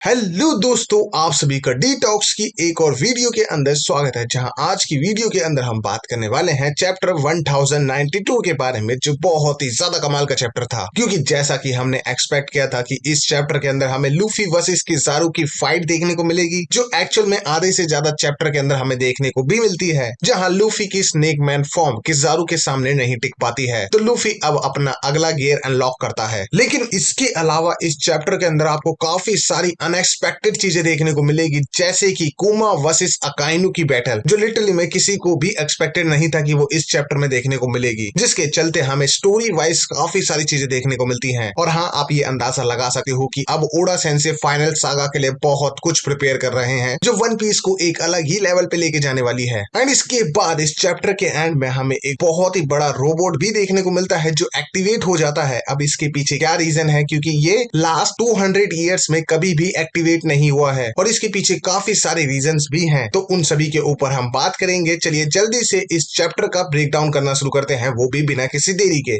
Hello दोस्तों, आप सभी का डिटॉक्स की एक और वीडियो के अंदर स्वागत है। जहां आज की वीडियो के अंदर हम बात करने वाले हैं चैप्टर 1092 के बारे में, जो बहुत ही ज्यादा कमाल का चैप्टर था। क्योंकि जैसा कि हमने एक्सपेक्ट किया था कि इस चैप्टर के अंदर हमें लूफी वर्सेस किज़ारू की फाइट देखने को मिलेगी, जो एक्चुअल में आधे से ज्यादा चैप्टर के अंदर हमें देखने को भी मिलती है। जहां लूफी की स्नेक मैन फॉर्म किज़ारू के सामने नहीं टिक पाती है, तो लूफी अब अपना अगला गियर अनलॉक करता है। लेकिन इसके अलावा इस चैप्टर के अंदर आपको काफी सारी अनएक्सपेक्टेड चीजें देखने को मिलेगी, जैसे कि कुमा वर्सेस अकाइनु की बैटल, जो लिटरली में किसी को भी एक्सपेक्टेड नहीं था कि वो इस चैप्टर में देखने को मिलेगी, जिसके चलते हमें स्टोरी वाइज काफी सारी चीजें देखने को मिलती हैं। और हाँ, आप ये अंदाजा लगा सकते हो कि अब ओडा सेंसे फाइनल सागा के लिए बहुत कुछ प्रिपेयर कर रहे हैं, जो वन पीस को एक अलग ही लेवल पे लेके जाने वाली है। एंड इसके बाद इस चैप्टर के एंड में हमें एक बहुत ही बड़ा रोबोट भी देखने को मिलता है, जो एक्टिवेट हो जाता है। अब इसके पीछे क्या रीजन है, क्योंकि ये लास्ट 200 ईयर्स में कभी भी एक्टिवेट नहीं हुआ है और इसके पीछे काफी सारे रीजंस भी हैं, तो उन सभी के ऊपर हम बात करेंगे। चलिए जल्दी से इस चैप्टर का ब्रेक डाउन करना शुरू करते हैं, वो भी बिना किसी देरी के।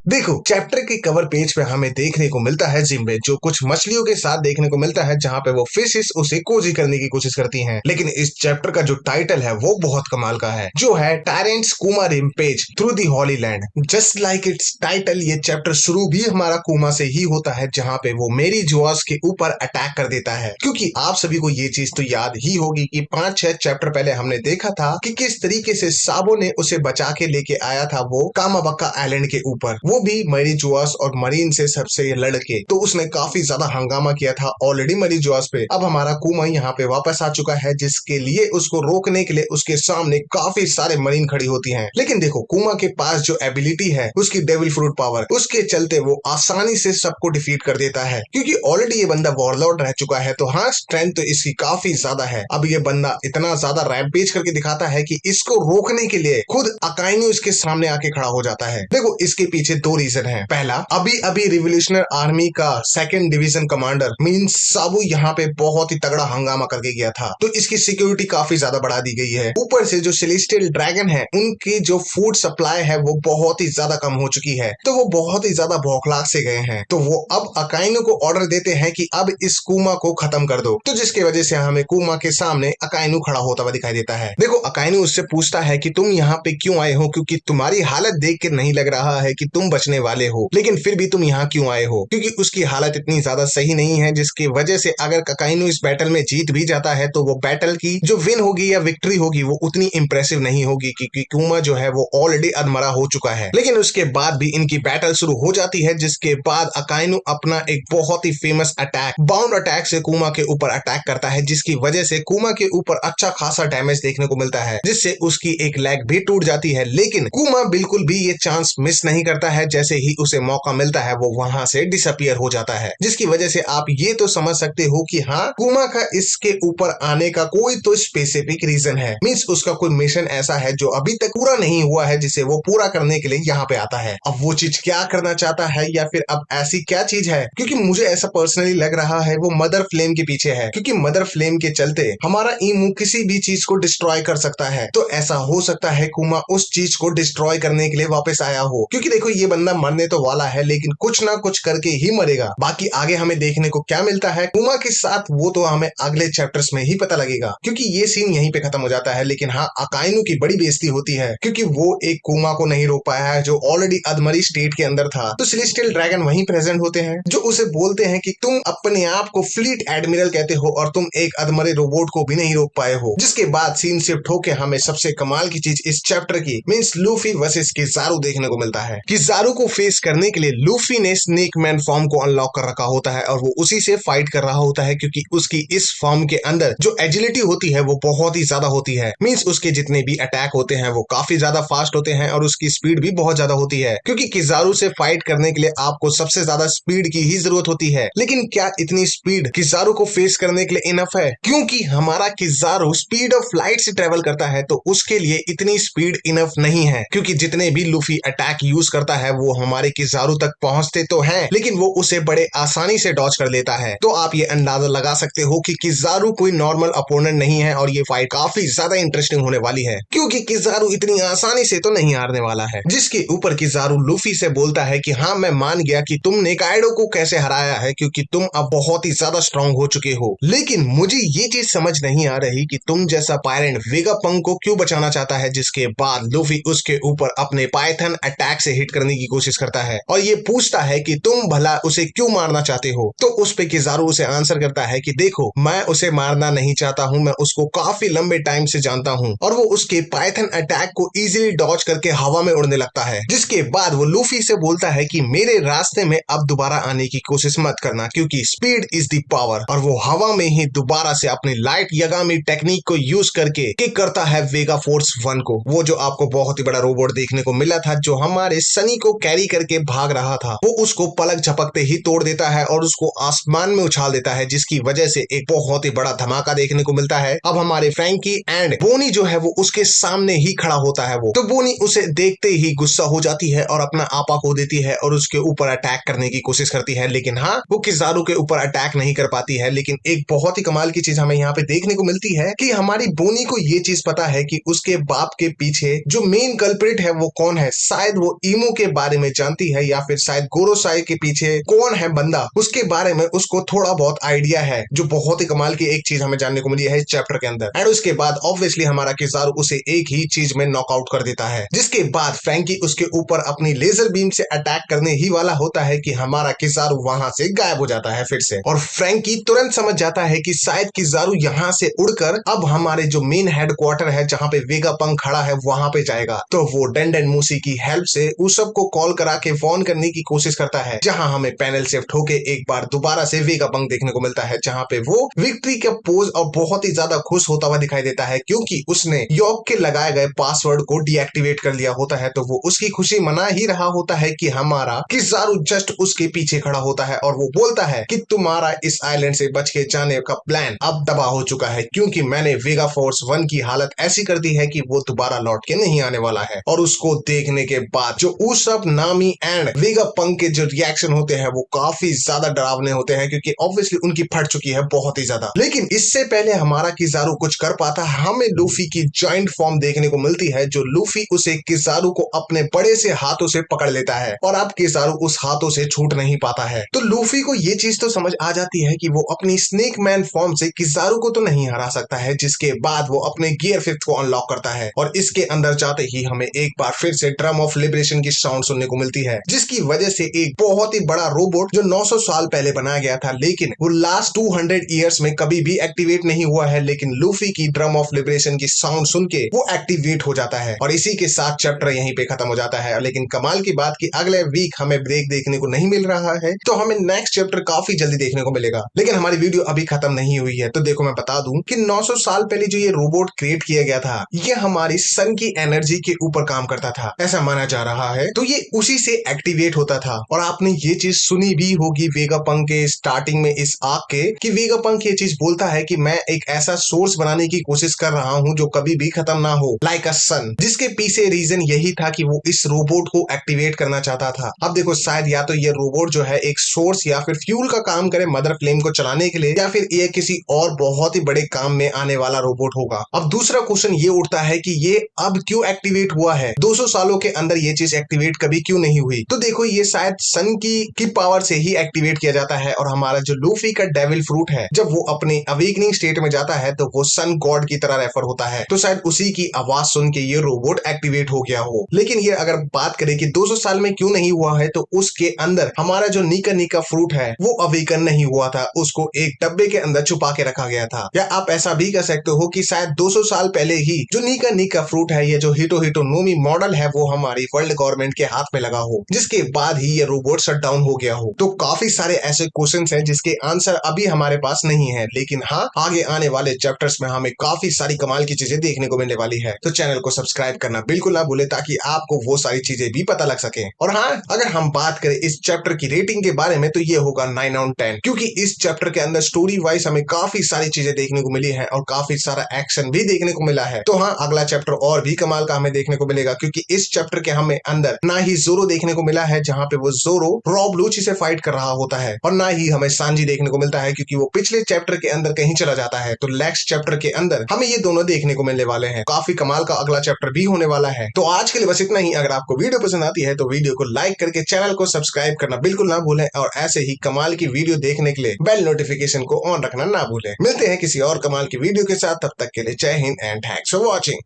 देखो, चैप्टर के कवर पेज पे हमें देखने को मिलता है जिम्बे, जो कुछ मछलियों के साथ देखने को मिलता है, जहां पे वो फिशेस उसे कोजी करने की कोशिश करती हैं। लेकिन इस चैप्टर का जो टाइटल है वो बहुत कमाल का है, जो है tyrants come a rampage through the holy land. Just like its title, ये चैप्टर शुरू भी हमारा कुमा से ही होता है, जहां पे वो मेरी जोआस के ऊपर अटैक कर देता है। क्योंकि आप सभी को ये चीज तो याद ही होगी कि 5-6 चैप्टर पहले हमने देखा था कि किस तरीके से साबो ने उसे बचा के लेके आया था वो कामाबक्का आइलैंड के ऊपर, वो भी मरी जोआस और मरीन से सबसे लड़के। तो उसने काफी ज्यादा हंगामा किया था ऑलरेडी मरी जोआस पे। अब हमारा कुमा यहाँ पे वापस आ चुका है, जिसके लिए उसको रोकने के लिए उसके सामने काफी सारे मरीन खड़ी होती हैं। लेकिन देखो, कुमा के पास जो एबिलिटी है, उसकी डेविल फ्रूट पावर, उसके चलते वो आसानी से सबको डिफीट कर देता है। क्योंकि ऑलरेडी ये बंदा वॉरलॉर्ड रह चुका है, तो हाँ, स्ट्रेंथ तो इसकी काफी ज्यादा है। अब ये बंदा इतना ज्यादा रैम्पेज करके दिखाता है कि इसको रोकने के लिए खुद अकाइनु इसके सामने आके खड़ा हो जाता है। देखो, इसके पीछे दो रीजन है। पहला, अभी अभी रिवोल्यूशनरी आर्मी का 2nd डिवीजन कमांडर मींस साबू यहाँ पे बहुत ही तगड़ा हंगामा करके गया था, तो इसकी सिक्योरिटी काफी ज्यादा बढ़ा दी गई है। ऊपर से जो सेलेस्टियल ड्रैगन है, उनकी जो फूड सप्लाई है वो बहुत ही ज्यादा कम हो चुकी है, तो वो बहुत ही ज्यादा भौखला से गए हैं। तो वो अब अकाइनु को ऑर्डर देते हैं कि अब इस कुमा को खत्म कर दो, तो जिसकी वजह से हमें कुमा के सामने अकाइनु खड़ा होता हुआ दिखाई देता है। देखो, अकाइनु उससे पूछता है कि तुम यहाँ पे क्यों आए हो, क्योंकि तुम्हारी हालत देख के नहीं लग रहा है कि तुम बचने वाले हो, लेकिन फिर भी तुम यहाँ क्यों आए हो? क्योंकि उसकी हालत इतनी ज्यादा सही नहीं है, जिसकी वजह से अगर अकाइनु इस बैटल में जीत भी जाता है, तो वो बैटल की जो विन होगी या विक्ट्री होगी वो उतनी इंप्रेसिव नहीं होगी, क्योंकि कुमा जो है वो ऑलरेडी अधमरा हो चुका है। लेकिन उसके बाद भी इनकी बैटल शुरू हो जाती है, जिसके बाद अकाइनु अपना एक बहुत ही फेमस अटैक, बाउंड अटैक से कुमा के ऊपर अटैक करता है, जिसकी वजह से कुमा के ऊपर अच्छा खासा डैमेज देखने को मिलता है, जिससे उसकी एक लेग भी टूट जाती है। लेकिन कुमा बिल्कुल भी ये चांस मिस नहीं करता है, जैसे ही उसे मौका मिलता है वो वहां से डिसअपियर हो जाता है, जिसकी वजह से आप ये तो समझ सकते हो कि हाँ, कुमा का इसके ऊपर आने का कोई तो स्पेसिफिक रीजन है। मींस उसका कोई मिशन ऐसा है जो अभी तक पूरा नहीं हुआ है, जिसे वो पूरा करने के लिए यहाँ पे आता है। अब वो चीज क्या करना चाहता है, या फिर अब ऐसी क्या चीज है, क्योंकि मुझे ऐसा पर्सनली लग रहा है वो मदर फ्लेम के पीछे है। क्योंकि मदर फ्लेम के चलते हमारा ईमू किसी भी चीज को डिस्ट्रॉय कर सकता है, तो ऐसा हो सकता है कुमा उस चीज को डिस्ट्रॉय करने के लिए वापस आया हो। क्योंकि देखो, ये बंदा मरने तो वाला है, लेकिन कुछ ना कुछ करके ही मरेगा। बाकी आगे हमें देखने को क्या मिलता है कुमा के साथ, वो तो हमें अगले चैप्टर्स में ही पता लगेगा, क्योंकि ये सीन यहीं पे खत्म हो जाता है। लेकिन हाँ, अकाइनु की बड़ी बेइज्जती होती है, क्योंकि वो एक कुमा को नहीं रोक पाया है, जो ऑलरेडी अधमरी स्टेट के अंदर था। तो सेलेस्टियल ड्रैगन वहीं प्रेजेंट होते हैं, जो उसे बोलते हैं कि तुम अपने आप को फ्लीट एडमिरल कहते हो और तुम एक अधमरे रोबोट को भी नहीं रोक पाए हो। जिसके बाद सीन शिफ्ट होके हमें सबसे कमाल की चीज इस चैप्टर की मींस लूफी वर्सेस किज़ारू देखने को मिलता है। किज़ारू को फेस करने के लिए लूफी ने स्नेक मैन फॉर्म को अनलॉक कर रखा होता है, और वो उसी से फाइट कर रहा होता है, क्योंकि उसकी इस फॉर्म के अंदर जो एजिलिटी होती है वो बहुत ही ज्यादा होती है। मींस उसके जितने भी अटैक होते हैं वो काफी ज्यादा फास्ट होते हैं, और उसकी स्पीड भी बहुत ज्यादा होती है। क्योंकि किज़ारू से फाइट करने के लिए आपको सबसे ज्यादा स्पीड की ही जरूरत होती है। लेकिन क्या इतनी स्पीड किज़ारू को फेस करने के लिए इनफ है? क्योंकि हमारा किज़ारू स्पीड ऑफ लाइट से ट्रेवल करता है, तो उसके लिए इतनी स्पीड इनफ नहीं है। क्योंकि जितने भी लूफी अटैक यूज करता है वो वो हमारे किजारू तक पहुंचते तो हैं, लेकिन वो उसे बड़े आसानी से डॉज कर लेता है। तो आप ये अंदाजा लगा सकते हो कि किजारू कोई नॉर्मल अपोनेंट नहीं है और ये फाइट काफी ज्यादा इंटरेस्टिंग होने वाली है, क्योंकि किजारू इतनी आसानी से तो नहीं हारने वाला है। जिसके ऊपर किजारू लूफी से बोलता है कि हाँ, मैं मान गया कि तुमने काइडो को कैसे हराया है, क्योंकि तुम अब बहुत ही ज्यादा स्ट्रांग हो चुके हो, लेकिन मुझे ये चीज समझ नहीं आ रही कि तुम जैसा पायरेंट वेगापंक को क्यों बचाना चाहता है। जिसके बाद लूफी उसके ऊपर अपने पाइथन अटैक से हिट करने की कोशिश करता है और ये पूछता है कि तुम भला उसे क्यों मारना चाहते हो। तो उस पे किजारू उसे आंसर करता है कि देखो, मैं उसे मारना नहीं चाहता हूँ, मैं उसको काफी लंबे टाइम से जानता हूँ। और वो उसके पाइथन अटैक को इजीली डॉज करके हवा में उड़ने लगता है। जिसके बाद वो लूफी से बोलता है कि मेरे रास्ते में अब दोबारा आने की कोशिश मत करना, क्योंकि स्पीड इज द पावर। और वो हवा में ही दोबारा से अपनी लाइट यगामी टेक्निक को यूज करके किक करता है वेगा फोर्स 1 को। वो जो आपको बहुत ही बड़ा रोबोट देखने को मिला था, जो हमारे सनी को कैरी करके भाग रहा था, वो उसको पलक झपकते ही तोड़ देता है और उसको आसमान में उछाल देता है, जिसकी वजह से एक बहुत ही बड़ा धमाका देखने को मिलता है। अब हमारे फ्रैंकी एंड बोनी जो है वो उसके सामने ही खड़ा होता है। वो तो बोनी उसे देखते ही गुस्सा हो जाती है और अपना आपा खो देती है और उसके ऊपर अटैक करने की कोशिश करती है, लेकिन हाँ, वो किजारू के ऊपर अटैक नहीं कर पाती है। लेकिन एक बहुत ही कमाल की चीज हमें यहाँ पे देखने को मिलती है कि हमारी बोनी को ये चीज पता है कि उसके बाप के पीछे जो मेन कल्प्रिट है वो कौन है। शायद वो ईमो के बारे में जानती है या फिर शायद गोरोसाई के पीछे कौन है बंदा, उसके बारे में उसको थोड़ा बहुत आइडिया है, जो बहुत ही कमाल की एक चीज हमें जानने को मिली है इस चैप्टर के अंदर। एंड उसके बाद ऑब्वियसली हमारा किजारू उसे एक ही चीज में नॉकआउट कर देता है। जिसके बाद फ्रैंकी उसके ऊपर अपनी लेजर बीम से अटैक करने ही वाला होता है कि हमारा किजारू वहां से गायब हो जाता है फिर से। और फ्रैंकी तुरंत समझ जाता है कि शायद किजारू यहाँ से उड़कर अब हमारे जो मेन हेडक्वार्टर है, जहाँ पे वेगापंक खड़ा है, वहां पे जाएगा। तो वो डेंडेन मूसी की हेल्प से उस सब को कॉल करा के फोन करने की कोशिश करता है, जहां हमें पैनल शिफ्ट होके एक बार दोबारा से वेगापंक देखने को मिलता है, जहां पे वो विक्ट्री का पोज और बहुत ही ज्यादा खुश होता हुआ दिखाई देता है, क्योंकि उसने यॉक के लगाए गए पासवर्ड को डीएक्टिवेट कर लिया होता है। तो वो उसकी खुशी मना ही रहा होता है कि हमारा किजारू जस्ट उसके पीछे खड़ा होता है और वो बोलता है कि तुम्हारा इस आइलैंड से बच के जाने का प्लान अब तबाह हो चुका है, क्योंकि मैंने वेगा फोर्स 1 की हालत ऐसी कर दी है कि वो दोबारा लौट के नहीं आने वाला है। और उसको देखने के बाद जो उसप, नामी एंड वेगापंक के जो रिएक्शन होते हैं वो काफी ज्यादा डरावने होते हैं, क्योंकि ऑब्वियसली उनकी फट चुकी है बहुत ही ज्यादा। लेकिन इससे पहले हमारा किजारू कुछ कर पाता, हमें लूफी की जॉइंट फॉर्म देखने को मिलती है, जो लूफी उसे किजारू को अपने बड़े से हाथों से पकड़ लेता है और अब किजारू उस हाथों से छूट नहीं पाता है। तो लूफी को ये चीज तो समझ आ जाती है कि वो अपनी स्नेक मैन फॉर्म से किजारू को तो नहीं हरा सकता है। जिसके बाद वो अपने गियर 5 को अनलॉक करता है और इसके अंदर जाते ही हमें एक बार फिर से ड्रम ऑफ लिबरेशन की साउंड सुनने को मिलती है, जिसकी वजह से एक बहुत ही बड़ा रोबोट जो 900 साल पहले बनाया गया था, लेकिन वो लास्ट 200 ईयर्स में कभी भी एक्टिवेट नहीं हुआ है, लेकिन लूफी की ड्रम ऑफ लिबरेशन की साउंड सुन के वो एक्टिवेट हो जाता है। और इसी के साथ चैप्टर यहीं पे खत्म हो जाता है। लेकिन कमाल की बात कि अगले वीक हमें ब्रेक देखने को नहीं मिल रहा है, तो हमें नेक्स्ट चैप्टर काफी जल्दी देखने को मिलेगा। लेकिन हमारी वीडियो अभी खत्म नहीं हुई है, तो देखो मैं बता दूं कि 900 साल पहले जो ये रोबोट क्रिएट किया गया था, ये हमारी सन की एनर्जी के ऊपर काम करता था, ऐसा माना जा रहा है। तो ये उसी से एक्टिवेट होता था। और आपने ये चीज सुनी भी होगी वेगापंक के स्टार्टिंग में इस आर्क के, कि वेगापंक ये चीज बोलता है कि मैं एक ऐसा सोर्स बनाने की कोशिश कर रहा हूं जो कभी भी खत्म ना हो, लाइक अ सन। जिसके पीछे रीजन यही था कि वो इस रोबोट को एक्टिवेट करना चाहता था। अब देखो, शायद या तो ये रोबोट जो है एक सोर्स या फिर फ्यूल का काम करे मदर फ्लेम को चलाने के लिए, या फिर ये किसी और बहुत ही बड़े काम में आने वाला रोबोट होगा। अब दूसरा क्वेश्चन ये उठता है कि ये अब क्यों एक्टिवेट हुआ है, 200 सालों के अंदर ये चीज एक्टिवेट कभी क्यों नहीं हुई। तो देखो, ये शायद सन की पावर से ही एक्टिवेट किया जाता है। और हमारा जो लूफी का डेविल फ्रूट है, जब वो अपने अवेकनिंग स्टेट में जाता है तो वो सन गॉड की तरह रेफर होता है। तो शायद उसी की आवाज सुन के ये रोबोट एक्टिवेट हो गया हो। लेकिन ये अगर बात करें कि 200 साल में क्यों नहीं हुआ है, तो उसके अंदर हमारा जो नीका फ्रूट है वो अवेकन नहीं हुआ था, उसको एक डब्बे के अंदर छुपा के रखा गया था। या आप ऐसा भी कर सकते हो कि शायद 200 साल पहले ही जो नीका फ्रूट है, ये जो हिटो नोमी मॉडल है, वो हमारी वर्ल्ड गवर्नमेंट के हाथ में लगा हो, जिसके बाद ही ये रोबोट शट डाउन हो गया हो। तो काफी सारे ऐसे क्वेश्चंस हैं जिसके आंसर अभी हमारे पास नहीं है, लेकिन हाँ, आगे आने वाले चैप्टर्स में हमें काफी सारी कमाल की चीजें देखने को मिलने वाली है। तो चैनल को सब्सक्राइब करना बिल्कुल ना भूले, ताकि आपको वो सारी चीजें भी पता लग सके। और हाँ, अगर हम बात करें इस चैप्टर की रेटिंग के बारे में, तो ये होगा 9 आउट 10, क्योंकि इस चैप्टर के अंदर स्टोरी वाइज हमें काफी सारी चीजें देखने को मिली है और काफी सारा एक्शन भी देखने को मिला है। तो हाँ, अगला चैप्टर और भी कमाल का हमें देखने को मिलेगा, क्योंकि इस चैप्टर के हमें अंदर ना ही जोरो देखने को मिला है, जहाँ पे वो जोरो रॉब लूची से फाइट कर रहा होता है, और ना ही हमें सांजी देखने को मिलता है, क्योंकि वो पिछले चैप्टर के अंदर कहीं चला जाता है। तो नेक्स्ट चैप्टर के अंदर हमें ये दोनों देखने को मिलने वाले हैं। काफी कमाल का अगला चैप्टर भी होने वाला है। तो आज के लिए बस इतना ही। अगर आपको वीडियो पसंद आती है तो वीडियो को लाइक करके चैनल को सब्सक्राइब करना बिल्कुल ना भूलें, और ऐसे ही कमाल की वीडियो देखने के लिए बेल नोटिफिकेशन को ऑन रखना ना भूलें। मिलते हैं किसी और कमाल की वीडियो के साथ, तब तक के लिए जय Hind and thanks for watching.